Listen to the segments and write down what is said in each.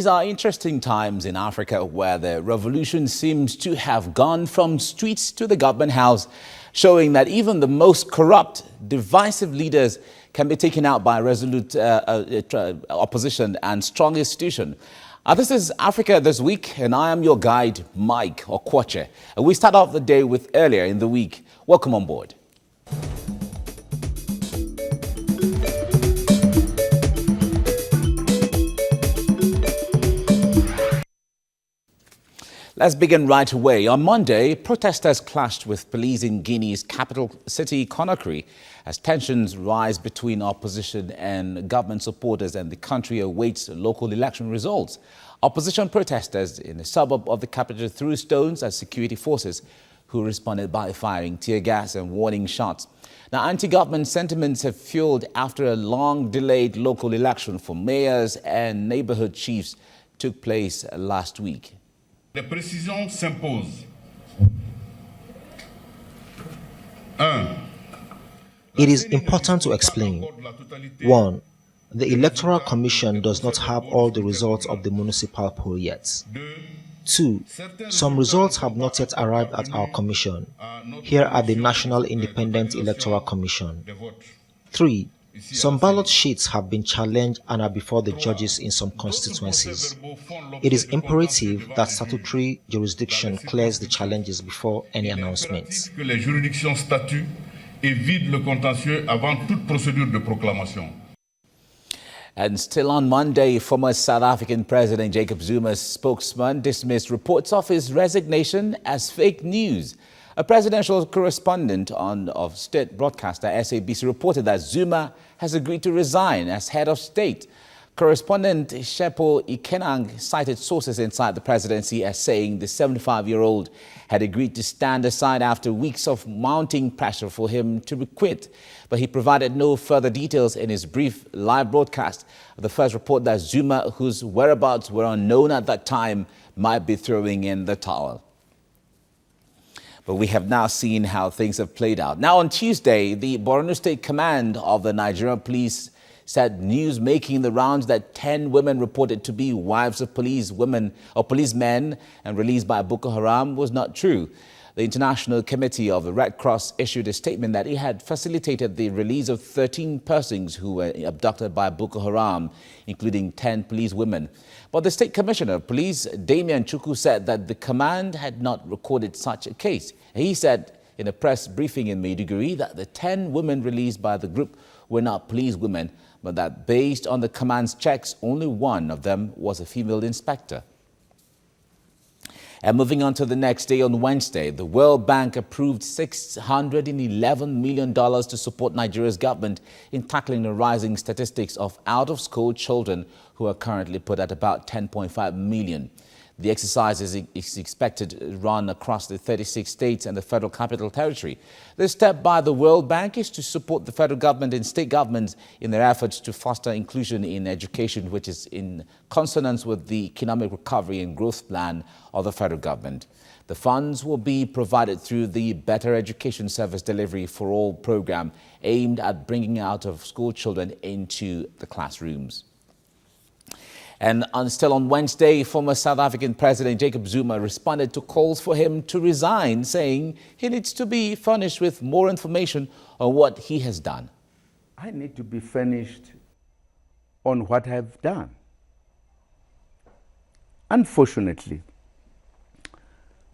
These are interesting times in Africa where the revolution seems to have gone from streets to the government house, showing that even the most corrupt, divisive leaders can be taken out by resolute opposition and strong institution. This is Africa This Week, and I am your guide, Mike Okwoche. We start off the day with earlier in the week. Welcome on board. Let's begin right away. On Monday, protesters clashed with police in Guinea's capital city, Conakry, as tensions rise between opposition and government supporters and the country awaits local election results. Opposition protesters in the suburb of the capital threw stones at security forces, who responded by firing tear gas and warning shots. Now, anti-government sentiments have fueled after a long-delayed local election for mayors and neighborhood chiefs took place last week. Les précisions s'imposent. It is important to explain. 1. The Electoral Commission does not have all the results of the municipal poll yet. 2. Some results have not yet arrived at our commission. Here are the National Independent Electoral Commission. 3. Some ballot sheets have been challenged and are before the judges in some constituencies. It is imperative that statutory jurisdiction clears the challenges before any announcements. And still on Monday, former South African President Jacob Zuma's spokesman dismissed reports of his resignation as fake news. A presidential correspondent of state broadcaster SABC reported that Zuma has agreed to resign as head of state. Correspondent Shepo Ikenang cited sources inside the presidency as saying the 75-year-old had agreed to stand aside after weeks of mounting pressure for him to quit. But he provided no further details in his brief live broadcast. The first report that Zuma, whose whereabouts were unknown at that time, might be throwing in the towel. But we have now seen how things have played out. Now, on Tuesday, the Borno State Command of the Nigerian Police said news making the rounds that 10 women reported to be wives of policewomen or policemen and released by Boko Haram was not true. The International Committee of the Red Cross issued a statement that it had facilitated the release of 13 persons who were abducted by Boko Haram, including 10 policewomen. But the State Commissioner of Police, Damian Chukwu, said that the command had not recorded such a case. He said in a press briefing in Maiduguri that the 10 women released by the group were not policewomen, but that based on the command's checks, only one of them was a female inspector. And moving on to the next day, on Wednesday, the World Bank approved $611 million to support Nigeria's government in tackling the rising statistics of out-of-school children, who are currently put at about 10.5 million. The exercise is expected to run across the 36 states and the Federal Capital Territory. This step by the World Bank is to support the federal government and state governments in their efforts to foster inclusion in education, which is in consonance with the Economic Recovery and Growth Plan of the federal government. The funds will be provided through the Better Education Service Delivery for All program, aimed at bringing out-of-school children into the classrooms. And still on Wednesday, former South African President Jacob Zuma responded to calls for him to resign, saying he needs to be furnished with more information on what he has done. I need to be furnished on what I've done. Unfortunately,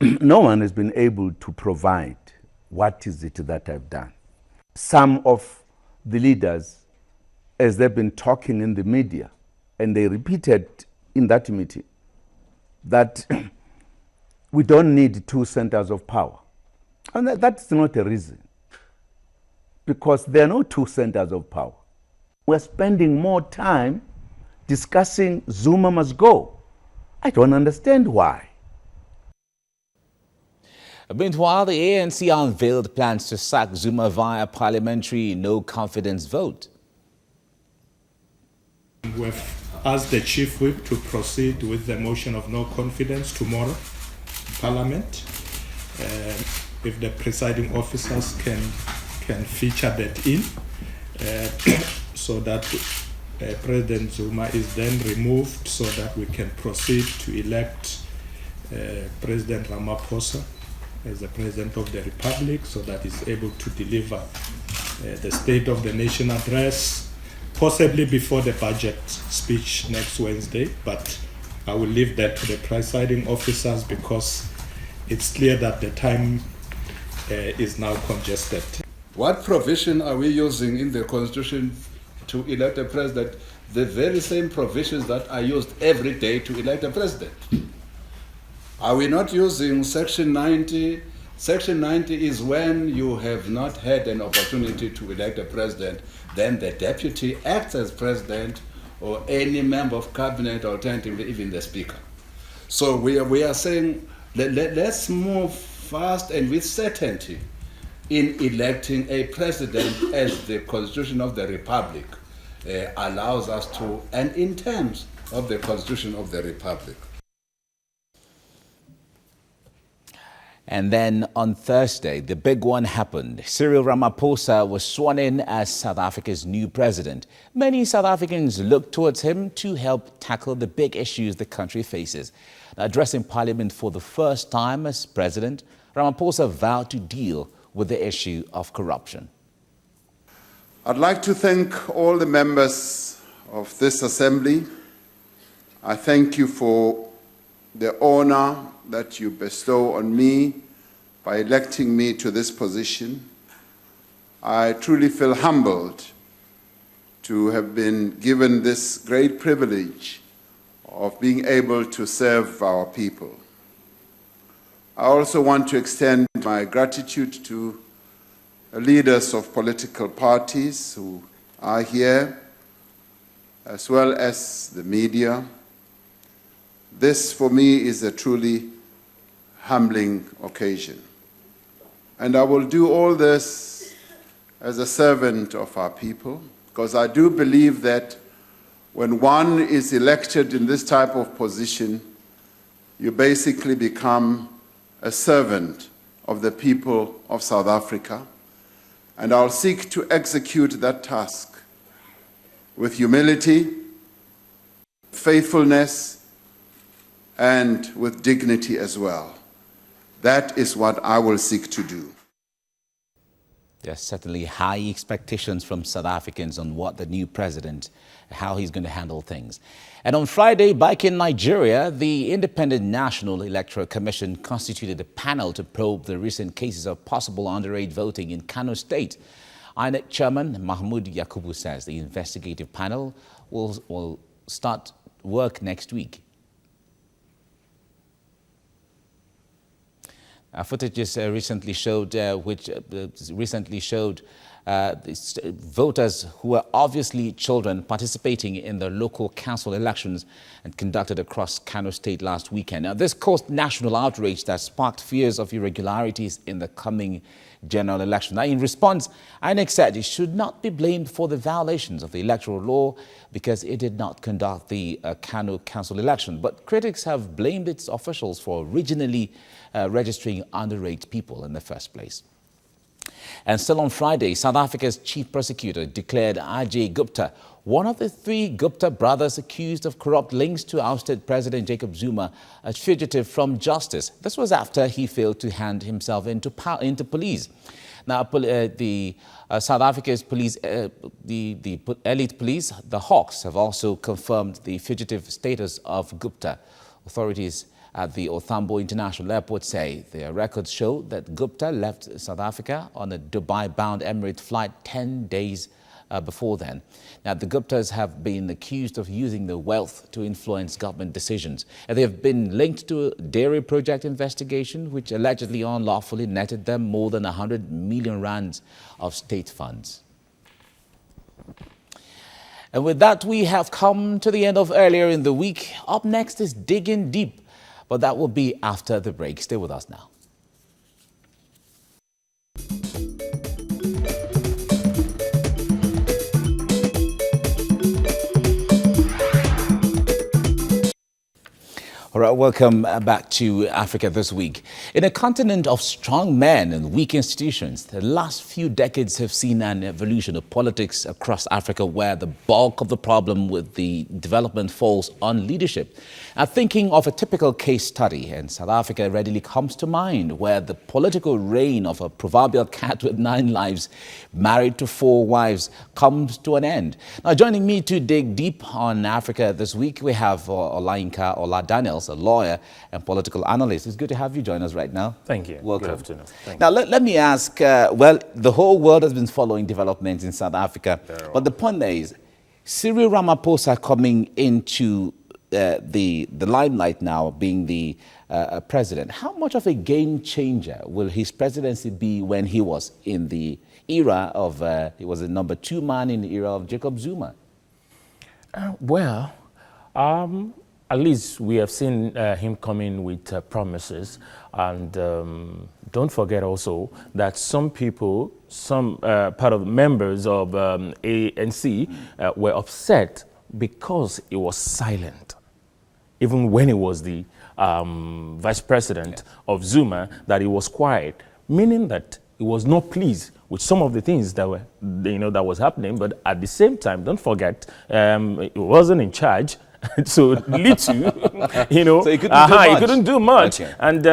no one has been able to provide what is it that I've done. Some of the leaders, as they've been talking in the media, and they repeated in that meeting that we don't need two centers of power. And that's not a reason, because there are no two centers of power. We're spending more time discussing Zuma must go. I don't understand why. Meanwhile, the ANC unveiled plans to sack Zuma via parliamentary no-confidence vote. We've asked the Chief Whip to proceed with the motion of no confidence tomorrow in Parliament. If the presiding officers can feature that in, so that President Zuma is then removed so that we can proceed to elect President Ramaphosa as the President of the Republic, so that he's able to deliver the State of the Nation address, possibly before the budget speech next Wednesday, but I will leave that to the presiding officers because it's clear that the time is now congested. What provision are we using in the Constitution to elect a president? The very same provisions that are used every day to elect a president. Are we not using Section 90? Section 90 is when you have not had an opportunity to elect a president, then the deputy acts as president or any member of cabinet, alternatively even the speaker. So we are saying let's move fast and with certainty in electing a president as the Constitution of the Republic allows us to, and in terms of the Constitution of the Republic. And then on Thursday, the big one happened. Cyril Ramaphosa was sworn in as South Africa's new president. Many South Africans look towards him to help tackle the big issues the country faces. Addressing Parliament for the first time as president, Ramaphosa vowed to deal with the issue of corruption. I'd like to thank all the members of this assembly. I thank you for the honor that you bestow on me by electing me to this position. I truly feel humbled to have been given this great privilege of being able to serve our people. I also want to extend my gratitude to leaders of political parties who are here, as well as the media. This, for me, is a truly humbling occasion. And I will do all this as a servant of our people, because I do believe that when one is elected in this type of position, you basically become a servant of the people of South Africa. And I'll seek to execute that task with humility, faithfulness, and with dignity as well. That is what I will seek to do. There's certainly high expectations from South Africans on what the new president, how he's going to handle things. And on Friday, back in Nigeria, the Independent National Electoral Commission constituted a panel to probe the recent cases of possible underage voting in Kano State. INEC Chairman Mahmoud Yakubu says the investigative panel will start work next week. Footages recently showed voters who were obviously children participating in the local council elections and conducted across Kano State last weekend. Now, this caused national outrage that sparked fears of irregularities in the coming general election. Now, in response, INEC said it should not be blamed for the violations of the electoral law because it did not conduct the Kano council election. But critics have blamed its officials for originally registering underage people in the first place. And still on Friday, South Africa's chief prosecutor declared Ajay Gupta, one of the three Gupta brothers accused of corrupt links to ousted President Jacob Zuma, a fugitive from justice. This was after he failed to hand himself into police. Now, South Africa's police, the elite police, the Hawks, have also confirmed the fugitive status of Gupta. Authorities at the Othambo International Airport say their records show that Gupta left South Africa on a Dubai-bound Emirates flight 10 days before then. Now, the Guptas have been accused of using their wealth to influence government decisions. And they have been linked to a dairy project investigation, which allegedly unlawfully netted them more than 100 million rands of state funds. And with that, we have come to the end of Earlier in the Week. Up next is Digging Deep, but that will be after the break. Stay with us now. All All right, welcome back to Africa This Week. In a continent of strong men and weak institutions, the last few decades have seen an evolution of politics across Africa where the bulk of the problem with the development falls on leadership. Now, thinking of a typical case study, and South Africa readily comes to mind, where the political reign of a proverbial cat with 9 lives, married to 4 wives, comes to an end. Now, joining me to dig deep on Africa This Week, we have Olayinka Oladaniels, a lawyer and political analyst. It's good to have you join us right now. Thank you. Welcome. Good afternoon. Thank Now, let me ask, well, the whole world has been following developments in South Africa, but the point there is, Cyril Ramaphosa coming into the limelight now, being the president, how much of a game changer will his presidency be when he was in the era of, he was the number 2 man in the era of Jacob Zuma? At least we have seen him come in with promises. And don't forget also that some people, some part of members of ANC were upset because he was silent. Even when he was the vice president of Zuma, that he was quiet, meaning that he was not pleased with some of the things that were, that was happening. But at the same time, don't forget, he wasn't in charge. So little, so he couldn't do much. Okay. And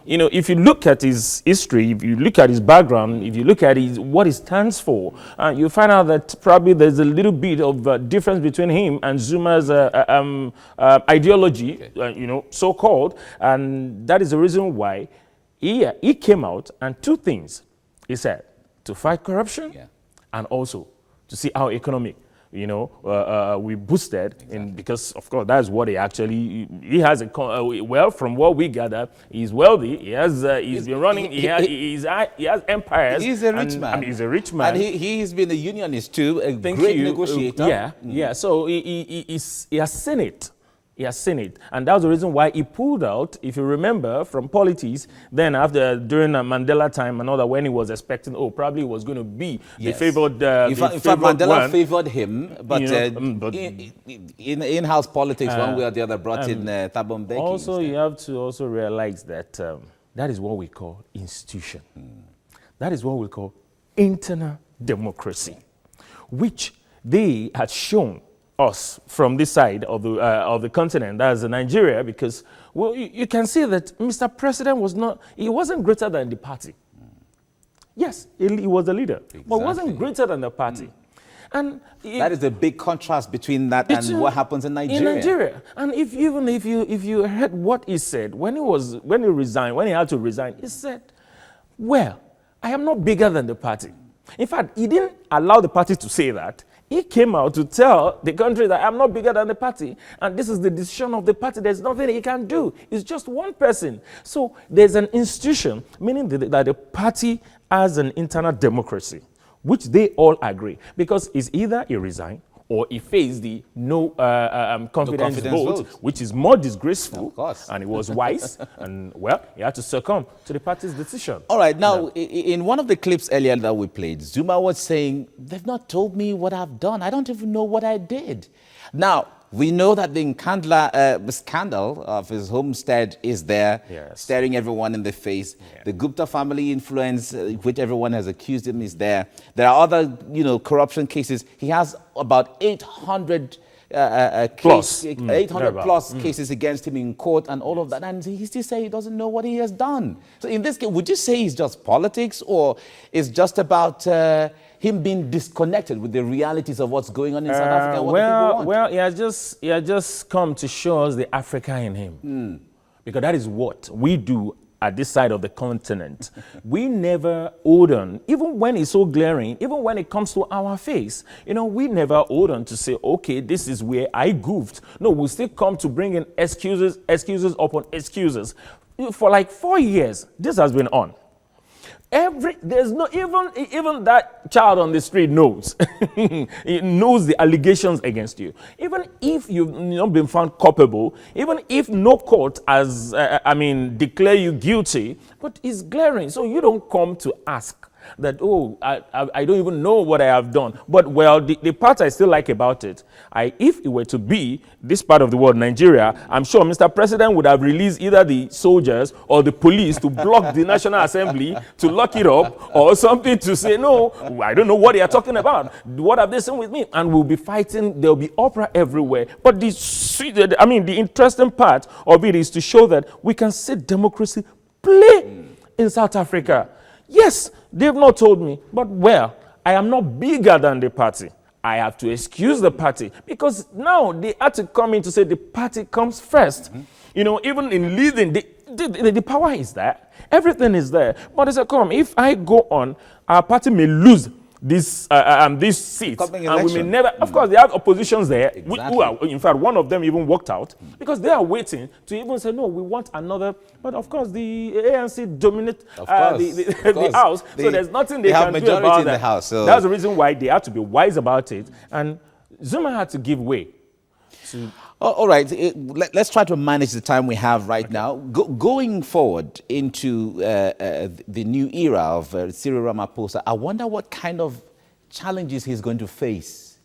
if you look at his history, if you look at his background, if you look at what he stands for, you find out that probably there's a little bit of difference between him and Zuma's ideology, so-called, and that is the reason why he came out and 2 things he said: to fight corruption, and also to see our economic. We boosted, because of course that's what he has well, from what we gather, he's wealthy. He's been running. He has empires. He's a rich man. He's a rich man, and he's been a unionist too, a great negotiator. So he has seen it. He has seen it, and that's the reason why he pulled out, if you remember, from politics. Then during Mandela time and all that, when he was expecting, probably he was going to be the favored. In fact, Mandela favored him, but in-house politics, one way or the other, brought in Thabo Mbeki. Also, you have to also realize that that is what we call institution. That is what we call internal democracy, which they had shown us from this side of the continent, that's Nigeria, because you can see that Mr. President wasn't greater than the party. Yes, he was the leader, but wasn't greater than the party. And that is a big contrast between that and what happens in Nigeria. In Nigeria, and if you heard what he said when he had to resign, he said, "Well, I am not bigger than the party." In fact, he didn't allow the party to say that. He came out to tell the country that I'm not bigger than the party, and this is the decision of the party. There's nothing he can do. It's just one person. So there's an institution, meaning that the party has an internal democracy, which they all agree, because it's either he resign or he faced the no confidence vote, which is more disgraceful, and it was wise, and well, he had to succumb to the party's decision. All right, now, in one of the clips earlier that we played, Zuma was saying, they've not told me what I've done. I don't even know what I did. Now, we know that the Nkandla scandal of his homestead is there, staring everyone in the face. The Gupta family influence, which everyone has accused him, is there. There are other, corruption cases. He has about 800 plus cases against him in court and all of that, and he still say he doesn't know what he has done. So in this case, would you say it's just politics, or it's just about him being disconnected with the realities of what's going on in South Africa? Well, he has just come to show us the Africa in him, because that is what we do at this side of the continent. We never hold on, even when it's so glaring, even when it comes to our face. We never hold on to say, okay, this is where I goofed. No, we still come to bring in excuses upon excuses. For like 4 years, this has been on. There's no, even that child on the street knows. He knows the allegations against you. Even if you've not been found culpable, even if no court has, declare you guilty, but it's glaring. So you don't come to ask. that, oh, I don't even know what I have done. But, well, the part I still like about it, if it were to be this part of the world, Nigeria, I'm sure Mr. President would have released either the soldiers or the police to block the National Assembly, to lock it up, or something to say, no, I don't know what they are talking about. What have they seen with me? And we'll be fighting. There'll be opera everywhere. But the interesting part of it is to show that we can see democracy play in South Africa. Yes, they've not told me, but, well, I am not bigger than the party. I have to excuse the party because now they had to come in to say the party comes first. You know, even in leading, the power is there. Everything is there. But they said, come, if I go on, our party may lose this seat, and we may never. Of course, they have oppositions there. Exactly. Who are, in fact, one of them even walked out because they are waiting to even say, no, we want another. But of course, the ANC dominate the House, so there's nothing they can do about that. House, so that's the reason why they have to be wise about it, and Zuma had to give way. All right, let's try to manage the time we have right now. Going forward into the new era of Cyril Ramaphosa, I wonder what kind of challenges he's going to face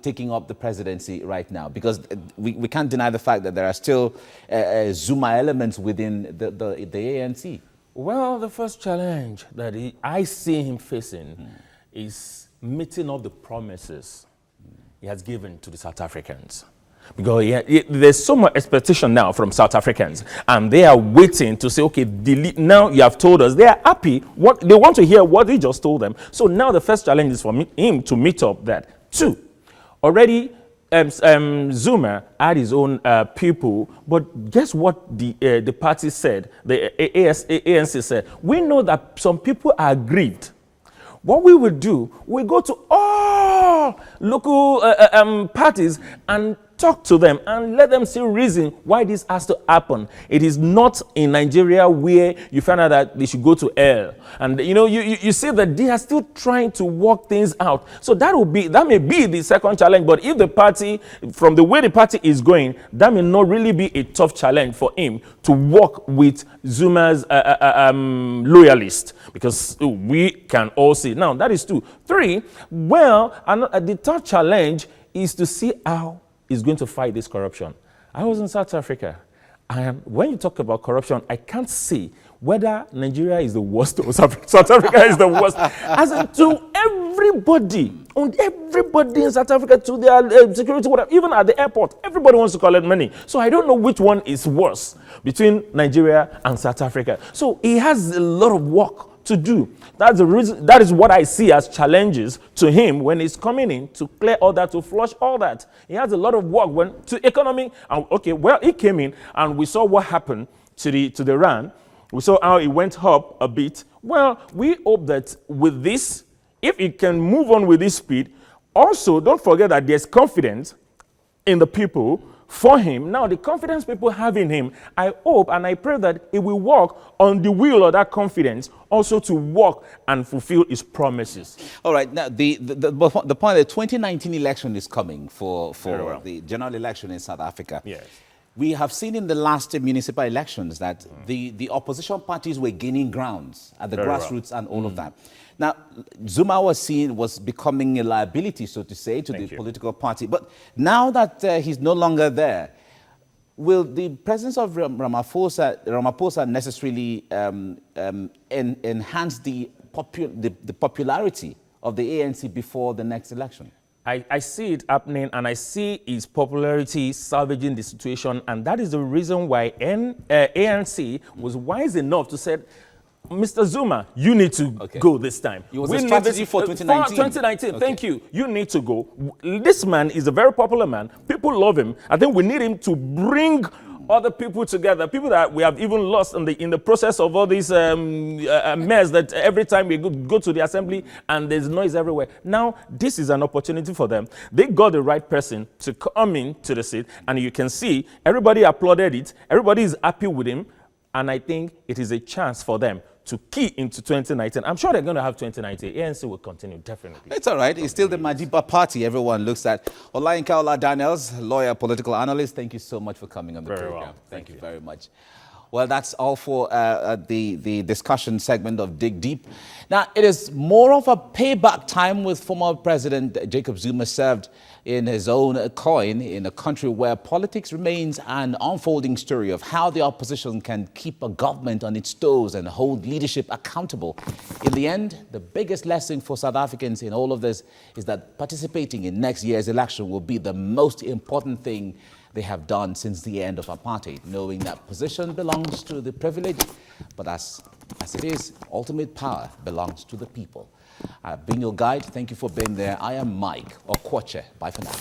taking up the presidency right now, because we can't deny the fact that there are still Zuma elements within the ANC. Well, the first challenge that I see him facing is meeting up the promises he has given to the South Africans. Because there's so much expectation now from South Africans, and they are waiting to say, okay, now you have told us. They are happy. They want to hear what he just told them. So now the first challenge is for him to meet up that. 2, already Zuma had his own people, but guess what the party said, the ANC said? We know that some people are aggrieved. What we will do, we go to all local parties and talk to them and let them see reason why this has to happen. It is not in Nigeria where you find out that they should go to hell. And you see that they are still trying to work things out. So that may be the second challenge. But if the party, from the way the party is going, that may not really be a tough challenge for him to work with Zuma's loyalists, because we can all see. Now, that is 2. 3, well, the third challenge is to see how he's going to fight this corruption. I was in South Africa, and when you talk about corruption, I can't see whether Nigeria is the worst or South Africa is the worst. As in, to everybody in South Africa, to their security, whatever, even at the airport, everybody wants to collect money. So I don't know which one is worse between Nigeria and South Africa. So he has a lot of work to do. That's the reason. That is what I see as challenges to him when he's coming in to clear all that, to flush all that. He has a lot of work to economy. And okay, well, he came in and we saw what happened to the rand. We saw how it went up a bit. Well, we hope that with this, if it can move on with this speed, also don't forget that there's confidence in the people for him. Now, the confidence people have in him, I hope and I pray that it will work on the wheel of that confidence also to work and fulfill his promises. All right. Now, the point, the 2019 election is coming for the general election in South Africa. Yes. We have seen in the last municipal elections that the opposition parties were gaining grounds at the grassroots and all of that. Now, Zuma was becoming a liability, so to say, to the political party. But now that he's no longer there, will the presence of Ramaphosa necessarily enhance the popularity of the ANC before the next election? I see it happening, and I see his popularity salvaging the situation, and that is the reason why ANC was wise enough to say, Mr. Zuma, you need to go this time. It was a strategy for 2019. For 2019, thank you. You need to go. This man is a very popular man. People love him. I think we need him to bring other people together, people that we have even lost in the process of all this mess that every time we go to the assembly and there's noise everywhere. Now, this is an opportunity for them. They got the right person to come in to the seat, and you can see everybody applauded it. Everybody is happy with him, and I think it is a chance for them to key into 2019. I'm sure they're going to have 2019. ANC will continue, definitely. It's all right. It's still the Madiba party everyone looks at. Olayinka Ola Daniels, lawyer, political analyst, thank you so much for coming on the program. Well. Thank you very much. Well, that's all for the discussion segment of Dig Deep. Now, it is more of a payback time with former President Jacob Zuma served in his own coin in a country where politics remains an unfolding story of how the opposition can keep a government on its toes and hold leadership accountable. In the end, the biggest lesson for South Africans in all of this is that participating in next year's election will be the most important thing they have done since the end of apartheid, knowing that position belongs to the privileged, but as it is, ultimate power belongs to the people. I've been your guide. Thank you for being there. I am Mike Okwoche. Bye for now.